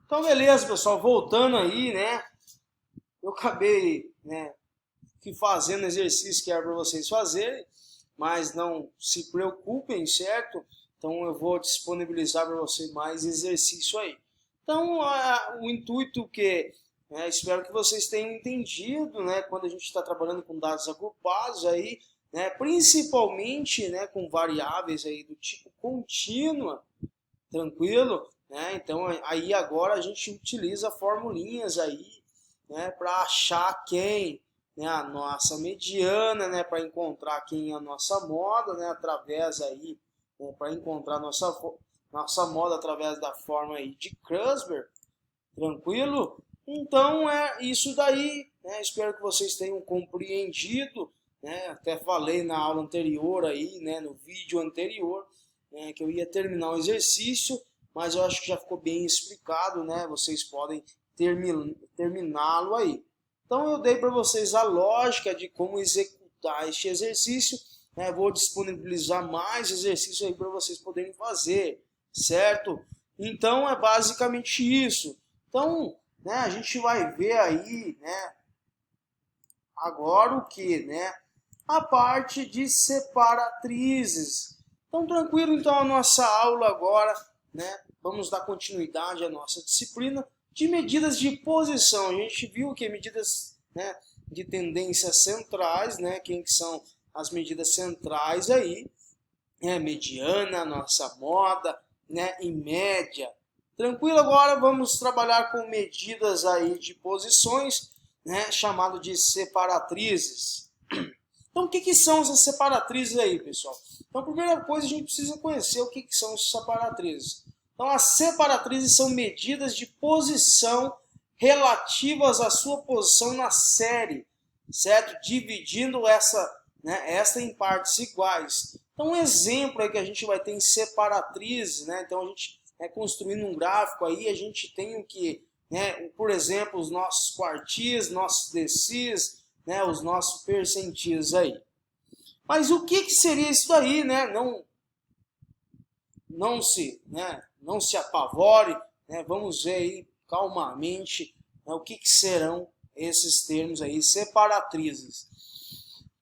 Então, beleza, pessoal, voltando aí, né? Eu acabei, né, que fazendo exercício que era para vocês fazerem, mas não se preocupem, certo? Então, eu vou disponibilizar para vocês mais exercício aí. Então, o intuito que, espero que vocês tenham entendido, né, quando a gente está trabalhando com dados agrupados aí, né, principalmente, né, com variáveis aí do tipo contínua, tranquilo? Né? Então, aí agora a gente utiliza formulinhas aí, né, para achar quem, né, a nossa mediana, né, para encontrar quem é a nossa moda, né, através aí, né, para encontrar nossa moda através da forma aí de Krusper, tranquilo? Então é isso daí, né? Espero que vocês tenham compreendido, né? Até falei na aula anterior aí, né, no vídeo anterior, né, que eu ia terminar o exercício, mas eu acho que já ficou bem explicado, né? Vocês podem terminá-lo aí. Então eu dei para vocês a lógica de como executar este exercício, né? Vou disponibilizar mais exercícios aí para vocês poderem fazer, certo? Então é basicamente isso. Então, né, a gente vai ver aí, né, agora o que, né? A parte de separatrizes. Então, tranquilo, então a nossa aula agora, né? Vamos dar continuidade à nossa disciplina de medidas de posição. A gente viu que medidas, né, de tendências centrais, né? Quem que são as medidas centrais aí? Mediana, nossa moda, né, e média. Tranquilo, agora vamos trabalhar com medidas aí de posições, né, chamado de separatrizes. Então, o que são essas separatrizes aí, pessoal? Então, a primeira coisa, a gente precisa conhecer o que são essas separatrizes. Então, as separatrizes são medidas de posição relativas à sua posição na série, certo? Dividindo essa em partes iguais. Então, um exemplo aí que a gente vai ter em separatrizes, né? Então, a gente construindo um gráfico aí, a gente tem o que, né? Por exemplo, os nossos quartis, nossos decis, né? Os nossos percentis aí. Mas o que seria isso daí, né? Não se apavore, né? Vamos ver aí calmamente, né, o que serão esses termos aí, separatrizes.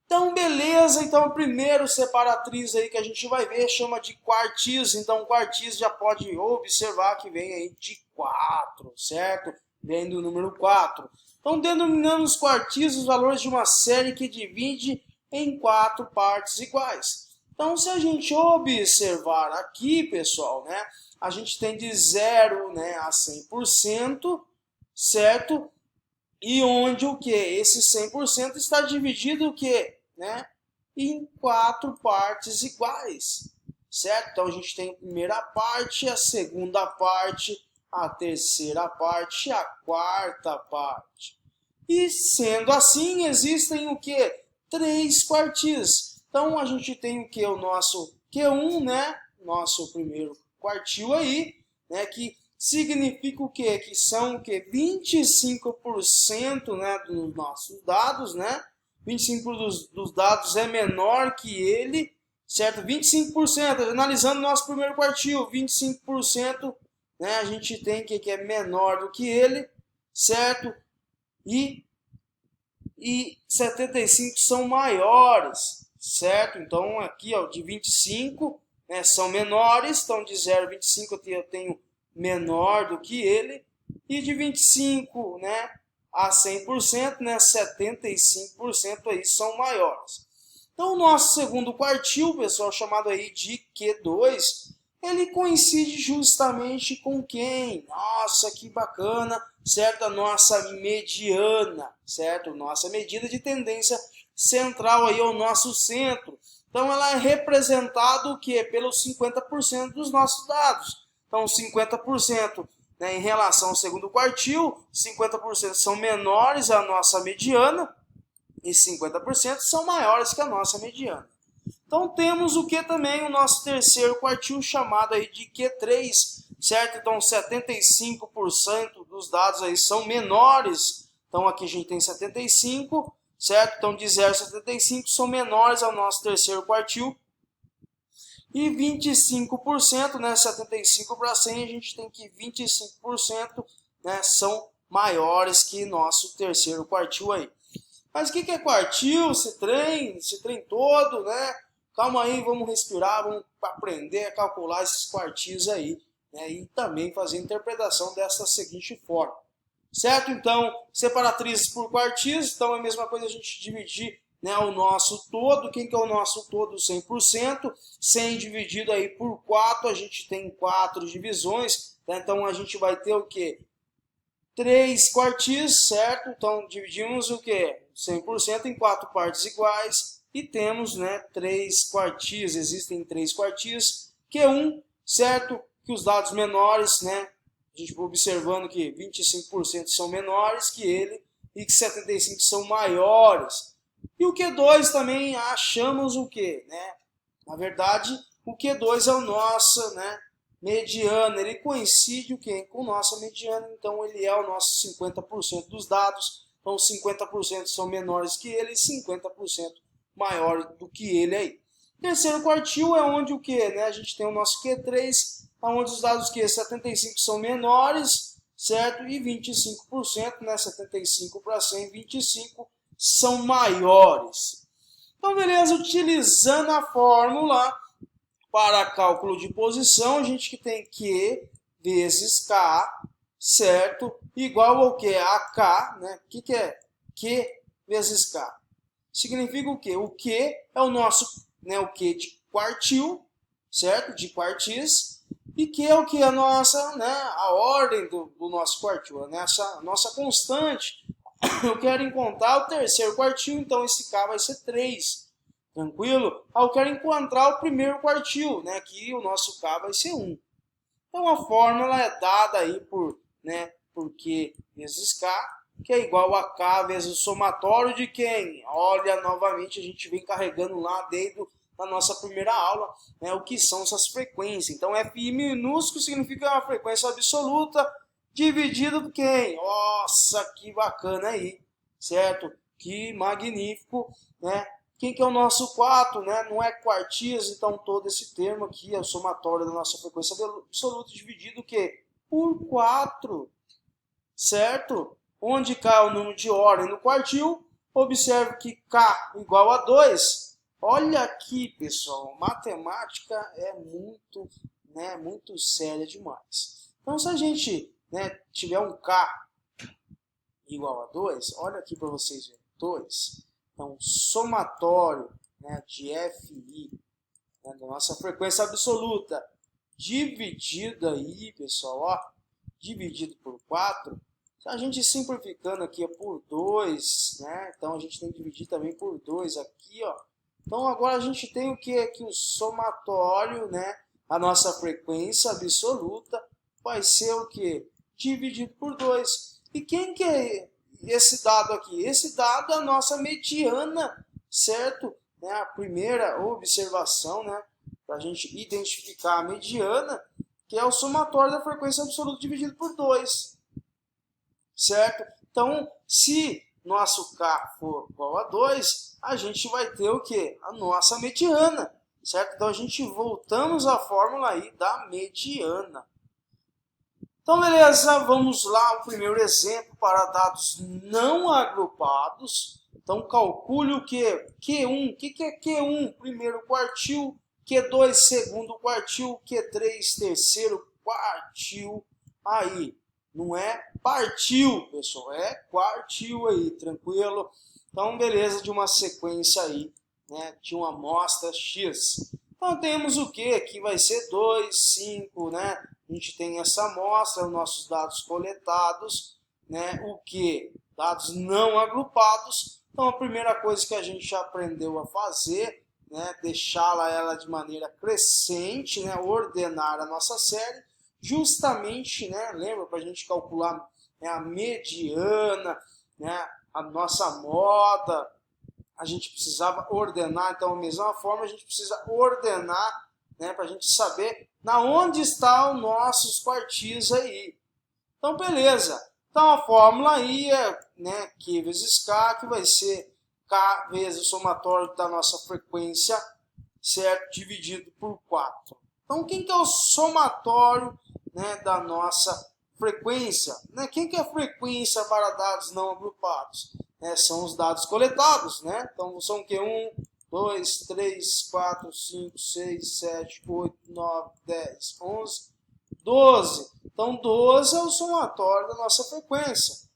Então, beleza, então o primeiro separatriz aí que a gente vai ver chama de quartis. Então, quartis já pode observar que vem aí de 4, certo? Vem do número 4. Então, denominamos os quartis os valores de uma série que divide em 4 partes iguais. Então, se a gente observar aqui, pessoal, né, a gente tem de 0, né, a 100%, certo? E onde o que? Esse 100% está dividido o que? Né? Em 4 partes iguais, certo? Então a gente tem a primeira parte, a segunda parte, a terceira parte e a quarta parte. E sendo assim, existem o que? 3 quartis. Então a gente tem o que? O nosso Q1, né? Nosso primeiro quartil aí, né? Que significa o quê? Que são o quê? 25%, né, dos nossos dados, né? 25% dos dados é menor que ele, certo? 25%, analisando o nosso primeiro quartil, 25%, né, a gente tem que é menor do que ele, certo? E 75 são maiores, certo? Então aqui, ó, de 25, né, são menores, então de 0 a 25 eu tenho menor do que ele, e de 25, né, a 100%, né, 75% aí são maiores. Então o nosso segundo quartil, pessoal, chamado aí de Q2, ele coincide justamente com quem? Nossa, que bacana, certo? A nossa mediana, certo? Nossa medida de tendência central aí ao nosso centro. Então ela é representada o quê? Pelos 50% dos nossos dados. Então 50%, né, em relação ao segundo quartil, 50% são menores à nossa mediana e 50% são maiores que a nossa mediana. Então temos o que também? O nosso terceiro quartil, chamado aí de Q3, certo? Então 75% dos dados aí são menores. Então aqui a gente tem 75, certo? Então de 0 a 75 são menores ao nosso terceiro quartil. E 25%, né? 75 para 100, a gente tem que 25% né, são maiores que nosso terceiro quartil aí. Mas o que é quartil? Esse trem todo, né? Calma aí, vamos respirar, vamos aprender a calcular esses quartis aí, né? E também fazer a interpretação dessa seguinte forma. Certo? Então, separatrizes por quartis, então é a mesma coisa a gente dividir, né, o nosso todo. Quem que é o nosso todo? 100%. 100 dividido aí por 4, a gente tem 4 divisões, né? Então a gente vai ter o quê? 3 quartis, certo? Então dividimos o quê? 100% em 4 partes iguais e temos, né, 3 quartis. Existem 3 quartis, Q1, certo? Que os dados menores, né, a gente vai observando que 25% são menores que ele e que 75% são maiores. E o Q2 também achamos o quê? Né? Na verdade, o Q2 é o nosso, né, mediana. Ele coincide o quê? Com nossa mediana, então ele é o nosso 50% dos dados. Então 50% são menores que ele e 50% maior do que ele aí. Terceiro quartil é onde o quê? Né? A gente tem o nosso Q3, onde os dados que 75 são menores, certo? E 25%, né? 75 para 100, 25 são maiores. Então, beleza, utilizando a fórmula para cálculo de posição, a gente que tem Q vezes K, certo? Igual ao que? A K, né? O que é Q vezes K? Significa o quê? O Q é o nosso, né, o Q de quartil, certo? De quartis. E que é o que? A nossa, né, a ordem do nosso quartil, a nossa constante. Eu quero encontrar o terceiro quartil, então esse K vai ser 3. Tranquilo? Eu quero encontrar o primeiro quartil, né, que o nosso K vai ser 1. Então a fórmula é dada aí por, né, por Q vezes K, que é igual a K vezes o somatório de quem? Olha, novamente a gente vem carregando lá desde na nossa primeira aula, né, o que são essas frequências. Então, Fi minúsculo significa uma frequência absoluta dividida por quem? Nossa, que bacana aí, certo? Que magnífico, né? Quem que é o nosso 4, né? Não é quartis, então todo esse termo aqui é o somatório da nossa frequência absoluta dividido o quê? Por 4, certo? Onde K é o número de ordem no quartil, observe que K igual a 2. Olha aqui, pessoal, matemática é muito, né, muito séria demais. Então, se a gente, né, tiver um K igual a 2, olha aqui para vocês verem, 2. Então, somatório, né, de Fi, né, da nossa frequência absoluta, dividido aí, pessoal, ó, dividido por 4, a gente simplificando aqui é por 2, né, então a gente tem que dividir também por 2 aqui, ó. Então agora a gente tem o que? Aqui o somatório, né? A nossa frequência absoluta vai ser o que? Dividido por 2. E quem que é esse dado aqui? Esse dado é a nossa mediana, certo? Né? A primeira observação, né? Para a gente identificar a mediana, que é o somatório da frequência absoluta dividido por 2. Certo? Então, se nosso K for igual a 2, a gente vai ter o que? A nossa mediana, certo? Então a gente voltamos à fórmula aí da mediana. Então beleza, vamos lá, o primeiro exemplo para dados não agrupados. Então calcule o que? Q1, o que é Q1? Primeiro quartil, Q2 segundo quartil, Q3 terceiro quartil. Aí, não é partiu, pessoal, é quartil aí, tranquilo? Então, beleza, de uma sequência aí, né, de uma amostra X. Então, temos o que? Aqui vai ser 2, 5, né? A gente tem essa amostra, os nossos dados coletados, né? O que? Dados não agrupados. Então, a primeira coisa que a gente já aprendeu a fazer, né, deixá-la ela de maneira crescente, né, ordenar a nossa série, justamente, né, lembra, para a gente calcular, né, a mediana, né, a nossa moda, a gente precisava ordenar. Então, da mesma forma, a gente precisa ordenar, né, para a gente saber na onde estão os nossos quartis aí. Então, beleza. Então, a fórmula aí é, né, Q vezes K, que vai ser K vezes o somatório da nossa frequência, certo? Dividido por 4. Então, quem que é o somatório, né, da nossa frequência, né? Quem que é frequência para dados não agrupados? São os dados coletados, né? Então são o que? 1, 2, 3, 4, 5, 6, 7, 8, 9, 10, 11, 12. Então 12 é o somatório da nossa frequência.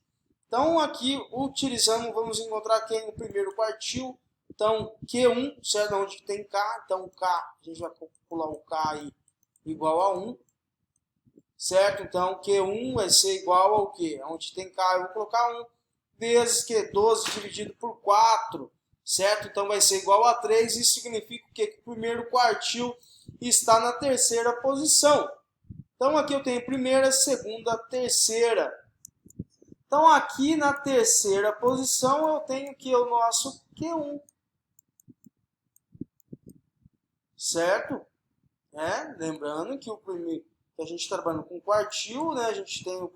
Então aqui utilizamos, vamos encontrar quem no primeiro quartil. Então Q1, certo? Onde tem K, então K, a gente vai calcular o K aí igual a 1. Certo? Então, Q1 vai ser igual ao quê? Onde tem K, eu vou colocar 1 vezes que 12 dividido por 4. Certo? Então, vai ser igual a 3. Isso significa o quê? Que o primeiro quartil está na terceira posição. Então, aqui eu tenho primeira, segunda, terceira. Então, aqui na terceira posição, eu tenho aqui o nosso Q1. Certo? Lembrando que o primeiro... A gente está trabalhando com quartil, né? A gente tem o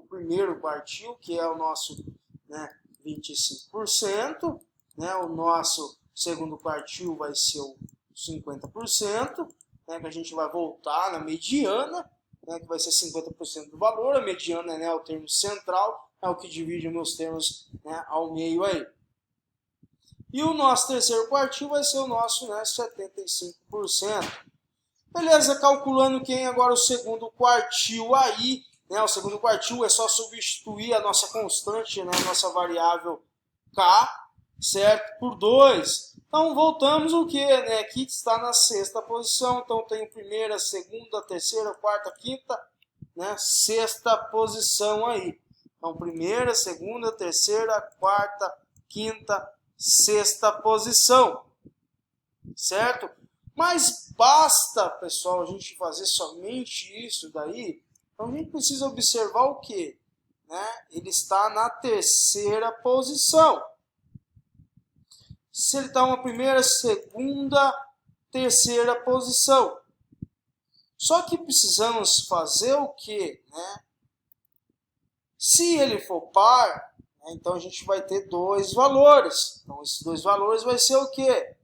primeiro quartil, que é o nosso, né, 25%. Né? O nosso segundo quartil vai ser o 50%, né? Que a gente vai voltar na mediana, né? Que vai ser 50% do valor. A mediana, né, é o termo central, é o que divide os meus termos, né, ao meio aí. E o nosso terceiro quartil vai ser o nosso, né, 75%. Beleza, calculando quem agora o segundo quartil aí, né? O segundo quartil é só substituir a nossa constante, né? A nossa variável K, certo? Por 2. Então voltamos o que, né? Aqui está na sexta posição, então tem primeira, segunda, terceira, quarta, quinta, né? Sexta posição aí. Então primeira, segunda, terceira, quarta, quinta, sexta posição, certo? Mas basta, pessoal, a gente fazer somente isso daí. Então a gente precisa observar o quê? Né? Ele está na terceira posição. Se ele está uma primeira, segunda, terceira posição. Só que precisamos fazer o quê? Né? Se ele for par, né, então a gente vai ter dois valores. Então esses dois valores vai ser o quê?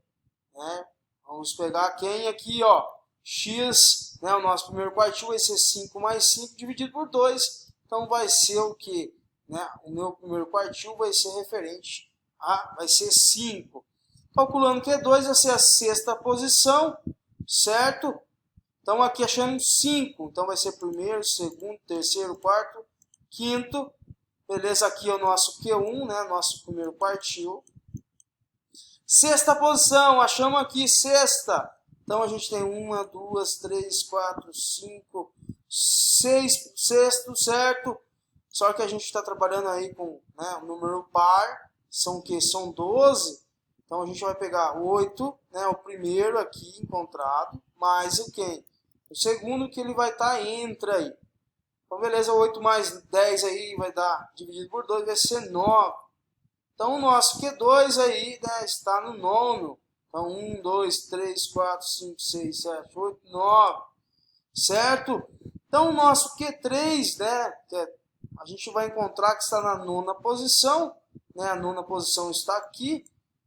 Né? Vamos pegar quem aqui, ó, x, né, o nosso primeiro quartil vai ser 5 mais 5 dividido por 2. Então vai ser o que? Né? O meu primeiro quartil vai ser referente a, vai ser 5. Calculando que 2 vai ser a sexta posição, certo? Então aqui achamos 5. Então vai ser primeiro, segundo, terceiro, quarto, quinto. Beleza, aqui é o nosso Q1, né, nosso primeiro quartil. Sexta posição, achamos aqui sexta. Então a gente tem 1, 2, 3, 4, 5, 6 sexto, certo? Só que a gente está trabalhando aí com, né, um número par, são o que? São 12. Então a gente vai pegar 8, né, o primeiro aqui encontrado, mais o quem? O segundo que ele vai estar entre aí. Então beleza, 8 mais 10 aí vai dar, dividido por 2, vai ser 9. Então, o nosso Q2 aí, né, está no nono. Então, 1, 2, 3, 4, 5, 6, 7, 8, 9. Certo? Então, o nosso Q3, né, a gente vai encontrar que está na nona posição. Né, a nona posição está aqui.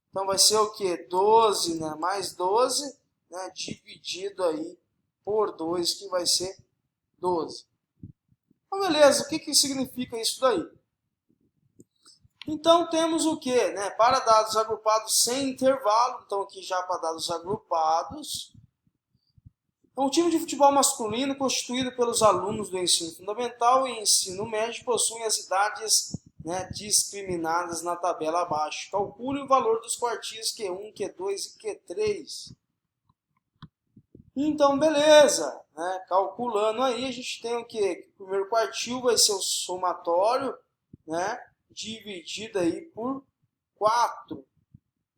Então, vai ser o quê? 12, né, mais 12, né, dividido aí por 2, que vai ser 12. Então, beleza. O que significa isso daí? Então, temos o que? Né? Para dados agrupados sem intervalo, então aqui já para dados agrupados. Então, o time de futebol masculino, constituído pelos alunos do ensino fundamental e ensino médio, possui as idades, né, discriminadas na tabela abaixo. Calcule o valor dos quartis Q1, Q2 e Q3. Então, beleza. Né? Calculando aí, a gente tem o que? O primeiro quartil vai ser o somatório, né? Dividido aí por 4,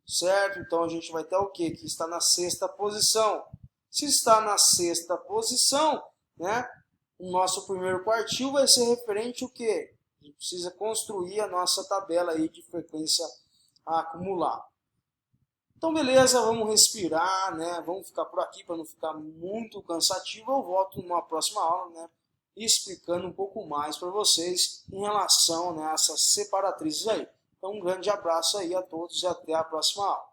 certo? Então a gente vai ter o que? Que está na sexta posição. Se está na sexta posição, né? O nosso primeiro quartil vai ser referente ao que? A gente precisa construir a nossa tabela aí de frequência a acumular. Então beleza, vamos respirar, né? Vamos ficar por aqui para não ficar muito cansativo. Eu volto numa próxima aula, né? Explicando um pouco mais para vocês em relação, né, a essas separatrizes aí. Então, um grande abraço aí a todos e até a próxima aula.